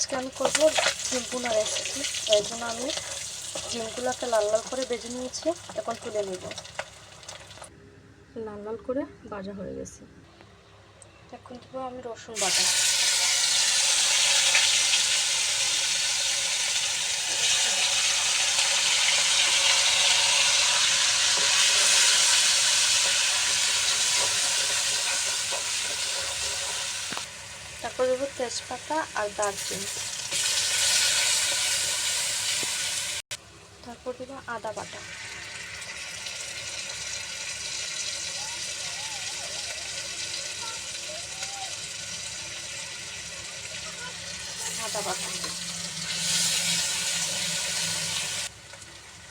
আজকে আমি করব ডিম ভুনা রেসিপি। এর জন্য আমি ডিমগুলোকে লাল লাল করে ভেজে নিয়েছি, এখন তুলে নেব। লাল লাল করে ভাজা হয়ে গেছে। এখন দেব আমি রসুন বাটা, তারপর দেবো তেজপাতা আর দারচিনি, তারপর দেবো আদা বাটা,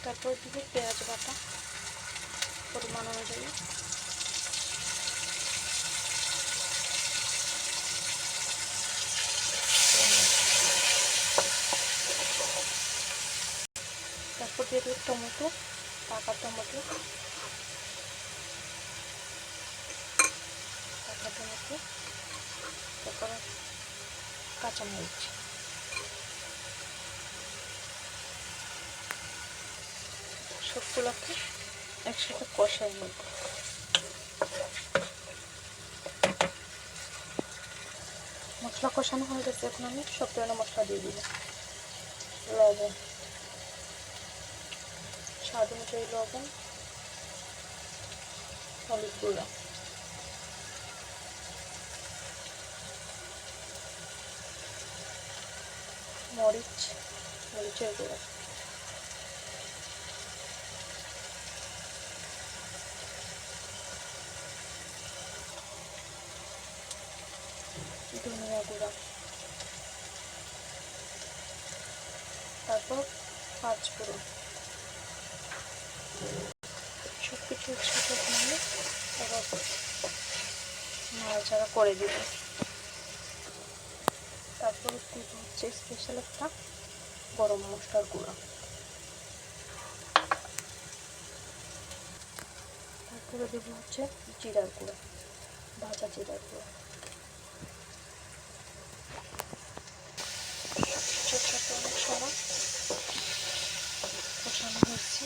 তারপর দেবো পেঁয়াজ বাটা পরিমাণ অনুযায়ী, তারপর দিয়ে দেবো টমেটো, পাকা টমেটো, তারপর কাঁচামরিচ। সবগুলোকে একসাথে কষাই নেব। মশলা কষানো হয়ে গেছে, এখন আমি সব ধরনের মশলা দিয়ে দিব। লবণ, স্বাদ অনুযায়ী লবণ, হলুদ গুঁড়া, মরিচের গুঁড়া, ধনিয়া গুঁড়া, তারপর পাঁচফোড়ন। সব কিছু একসাথে নিয়ে আবার নাড়াচাড়া করে দিব। তারপর দিব হচ্ছে স্পেশাল একটা গরম মশলার গুঁড়া, তারপরে দেবো হচ্ছে জিরার গুঁড়া, ভাজা জিরার গুঁড়া। সাথে অনেক সময় কষানো হচ্ছে।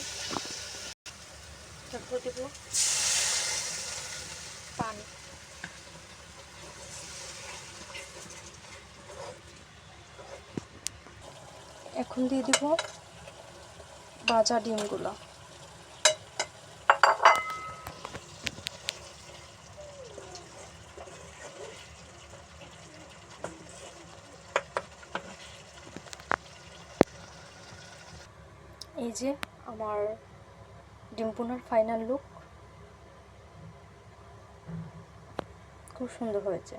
তারপর দেবো পানি, এখন দিয়ে দিব ভাজা ডিমগুলো। এই যে আমার ডিম ভুনার ফাইনাল লুক, খুব সুন্দর হয়েছে।